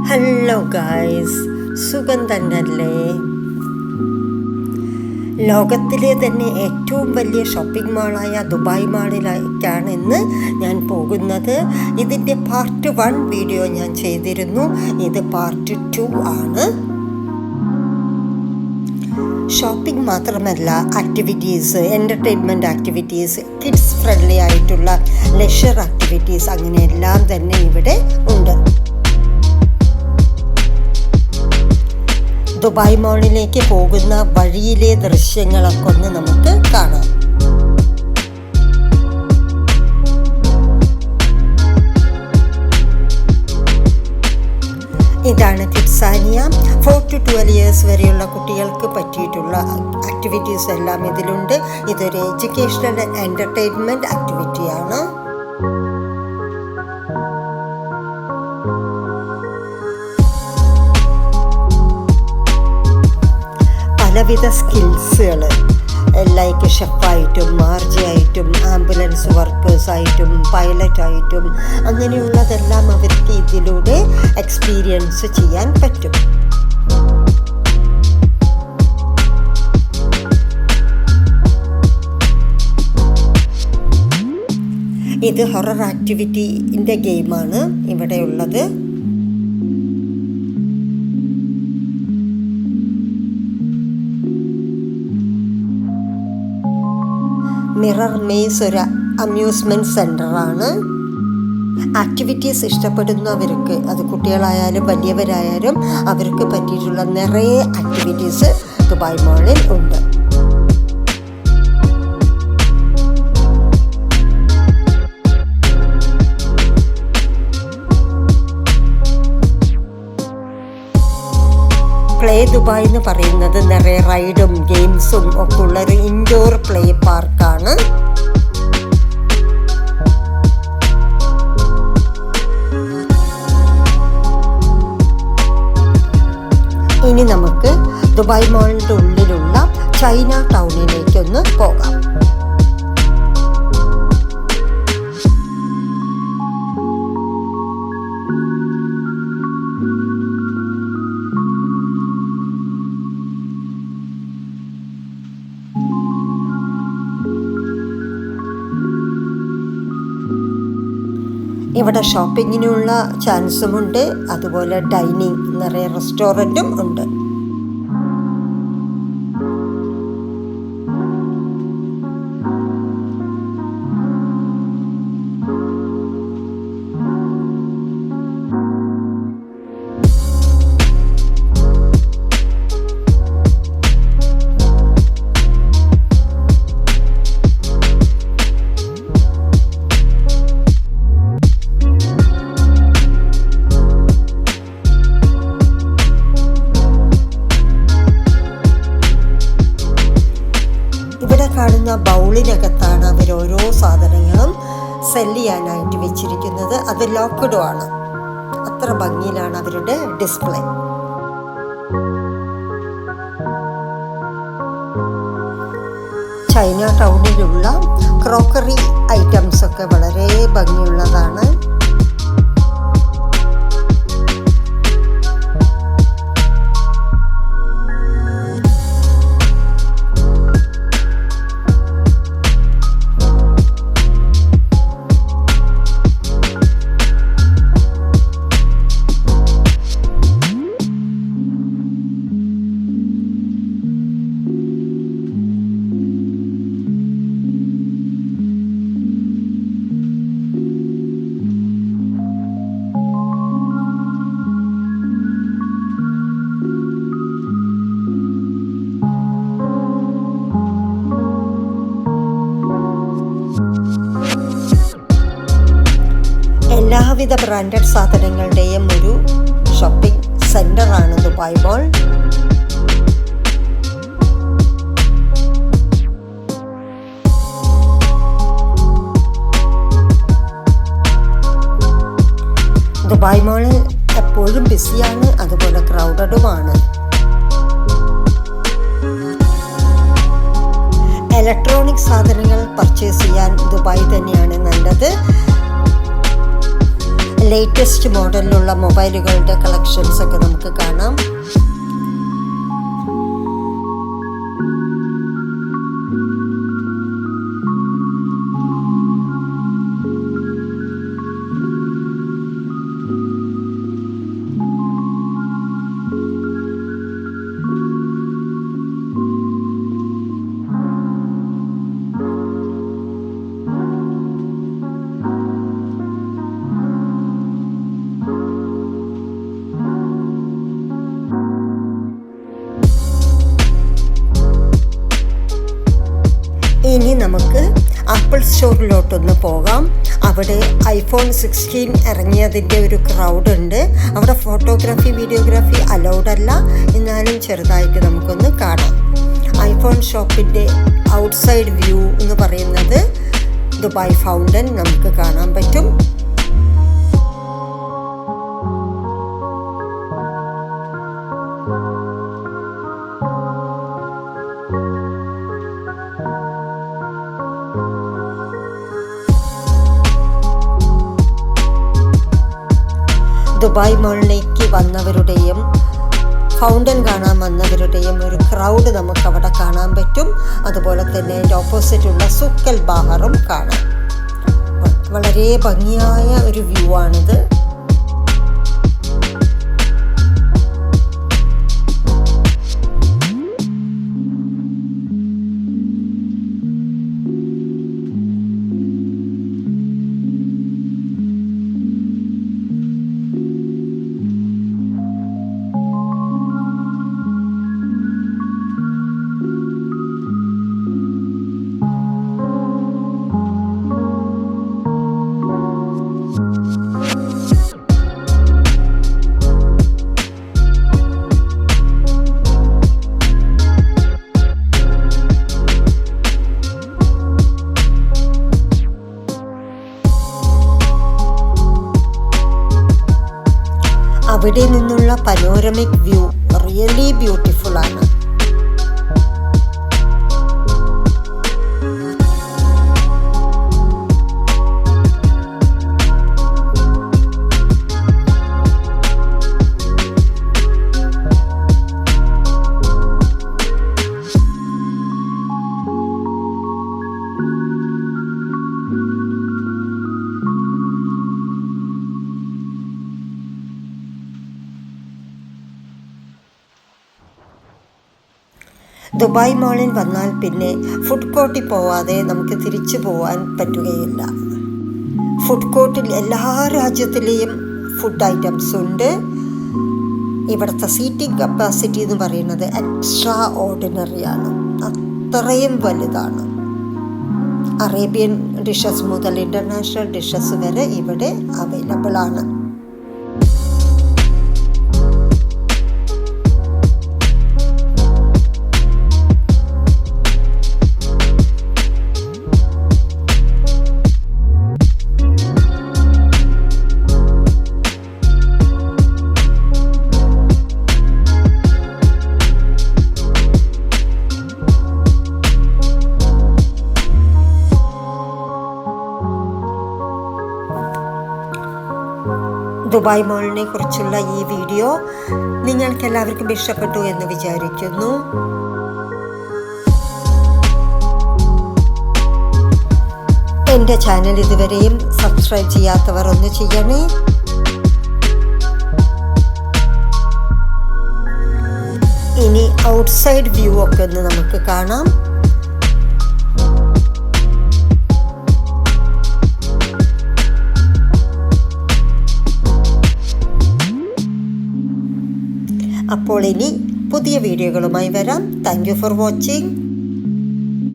Hello guys, സുഖം തന്നെയല്ലേ? ലോകത്തിലെ തന്നെ ഏറ്റവും വലിയ ഷോപ്പിംഗ് മാളായ ദുബായ് മാളിലേക്കാണ് ഇന്ന് ഞാൻ പോകുന്നത്. ഇതിൻ്റെ പാർട്ട് 1 വീഡിയോ ഞാൻ ചെയ്തിരുന്നു. ഇത് പാർട്ട് 2 ആണ്. ഷോപ്പിംഗ് മാത്രമല്ല, activities, entertainment activities, kids friendly ആയിട്ടുള്ള ലെഷർ ആക്ടിവിറ്റീസ്, അങ്ങനെയെല്ലാം തന്നെ ഇവിടെ ഉണ്ട്. ദുബായ് മാളിലേക്ക് പോകുന്ന വഴിയിലെ ദൃശ്യങ്ങളൊക്കെ ഒന്ന് നമുക്ക് കാണാം. ഇതാണ് കിഡ്സാനിയ. 4 to 12 years വരെയുള്ള കുട്ടികൾക്ക് പറ്റിയിട്ടുള്ള ആക്ടിവിറ്റീസ് എല്ലാം ഇതിലുണ്ട്. ഇതൊരു എഡ്യൂക്കേഷണൽ ആൻഡ് എൻ്റർടൈൻമെൻറ്റ് ആക്ടിവിറ്റിയാണ്. പലവിധ സ്കിൽസുകൾ, ലൈക്ക് ഷെഫായിട്ടും മാർജിയായിട്ടും ആംബുലൻസ് വർക്കേഴ്സായിട്ടും പൈലറ്റായിട്ടും അങ്ങനെയുള്ളതെല്ലാം അവർക്ക് ഇതിലൂടെ എക്സ്പീരിയൻസ് ചെയ്യാൻ പറ്റും. ഇത് ഹൊറർ ആക്ടിവിറ്റിൻ്റെ ഗെയിമാണ് ഇവിടെയുള്ളത്. മിറർ മേസ് ഒരു അമ്യൂസ്മെൻറ്റ് സെൻ്ററാണ്. ആക്ടിവിറ്റീസ് ഇഷ്ടപ്പെടുന്നവർക്ക്, അത് കുട്ടികളായാലും വലിയവരായാലും, അവർക്ക് പറ്റിയിട്ടുള്ള നിറയെ ആക്ടിവിറ്റീസ് ദുബായ് മാളിൽ ഉണ്ട്. പ്ലേ ദുബായ് എന്ന് പറയുന്നത് നിറയെ റൈഡും ഗെയിംസും ഒക്കെ ഉള്ളൊരു ഇൻഡോർ പ്ലേ പാർക്കാണ്. ഇനി നമുക്ക് ദുബായ് മാളിൻ്റെ ഉള്ളിലുള്ള ചൈന ടൗണിലേക്കൊന്ന് പോകാം. ഇവിടെ ഷോപ്പിങ്ങിനുള്ള ചാൻസുമുണ്ട്, അതുപോലെ ഡൈനിങ്, നിറയെ റെസ്റ്റോറൻറ്റും ഉണ്ട്. കാണുന്ന ബൗളിനകത്താണ് അവർ ഓരോ സാധനങ്ങളും സെല് ചെയ്യാനായിട്ട് വെച്ചിരിക്കുന്നത്. അത് ലോക്ക്ഡും ആണ്. അത്ര ഭംഗിയിലാണ് അവരുടെ ഡിസ്പ്ലേ. ചൈന ടൗണിലുള്ള ക്രോക്കറി ഐറ്റംസ് ഒക്കെ വളരെ ഭംഗിയുള്ളതാണ്. എല്ലാവിധ ബ്രാൻഡഡ് സാധനങ്ങളുടെയും ഒരു ഷോപ്പിംഗ് സെൻ്ററാണ് ദുബായ് മാൾ. ദുബായ് മാളിൽ എപ്പോഴും ബിസിയാണ്, അതുപോലെ ക്രൗഡഡുമാണ്. ഇലക്ട്രോണിക് സാധനങ്ങൾ പർച്ചേസ് ചെയ്യാൻ ദുബായ് തന്നെയാണ് നല്ലത്. ലേറ്റസ്റ്റ് മോഡലിലുള്ള മൊബൈലുകളുടെ കളക്ഷൻസ് ഒക്കെ നമുക്ക് കാണാം. ഇനി നമുക്ക് ആപ്പിൾ സ്റ്റോറിലോട്ടൊന്ന് പോകാം. അവിടെ iPhone 16 ഇറങ്ങിയതിൻ്റെ ഒരു ക്രൗഡ് ഉണ്ട്. അവിടെ ഫോട്ടോഗ്രാഫി വീഡിയോഗ്രാഫി അലൗഡ് അല്ല, എന്നാലും ചെറുതായിട്ട് നമുക്കൊന്ന് കാണാം. iPhone ഷോപ്പിൻ്റെ ഔട്ട്സൈഡ് വ്യൂ എന്ന് പറയുന്നത് ദുബായ് ഫൗണ്ടൻ നമുക്ക് കാണാൻ പറ്റും. ദുബായ് മോളിലേക്ക് വന്നവരുടെയും ഫൗണ്ടൻ കാണാൻ വന്നവരുടെയും ഒരു ക്രൗഡ് നമുക്ക് അവിടെ കാണാൻ പറ്റും. അതുപോലെ തന്നെ അതിൻ്റെ ഓപ്പോസിറ്റുള്ള സുക്കൽ ബാഹറും കാണാം. വളരെ ഭംഗിയായ ഒരു വ്യൂ ആണിത്. അവിടെ നിന്നുള്ള പനോരമിക് വ്യൂ റിയലി ബ്യൂട്ടിഫുൾ ആണ്. ദുബായ് മോളിൽ വന്നാൽ പിന്നെ ഫുഡ് കോർട്ടിൽ പോവാതെ നമുക്ക് തിരിച്ചു പോകാൻ പറ്റുകയില്ല. ഫുഡ് കോർട്ടിൽ എല്ലാ രാജ്യത്തിലെയും ഫുഡ് ഐറ്റംസ് ഉണ്ട്. ഇവിടുത്തെ സീറ്റിംഗ് കപ്പാസിറ്റി എന്ന് പറയുന്നത് എക്സ്ട്രാ ഓർഡിനറിയാണ്, അത്രയും വലുതാണ്. അറേബ്യൻ ഡിഷസ് മുതൽ ഇൻ്റർനാഷണൽ ഡിഷസ് വരെ ഇവിടെ അവൈലബിൾ ആണ്. ദുബായ് മോളിനെ കുറിച്ചുള്ള ഈ വീഡിയോ നിങ്ങൾക്ക് എല്ലാവർക്കും ഇഷ്ടപ്പെട്ടു എന്ന് വിചാരിക്കുന്നു. എൻ്റെ ചാനൽ ഇതുവരെയും സബ്സ്ക്രൈബ് ചെയ്യാത്തവർ ഒന്ന് ചെയ്യണേ. ഇനി ഔട്ട്സൈഡ് വ്യൂ ഒക്കെ ഒന്ന് നമുക്ക് കാണാം. അപ്പോൾ ഇനി പുതിയ വീഡിയോകളുമായി വരാം. Thank you for watching.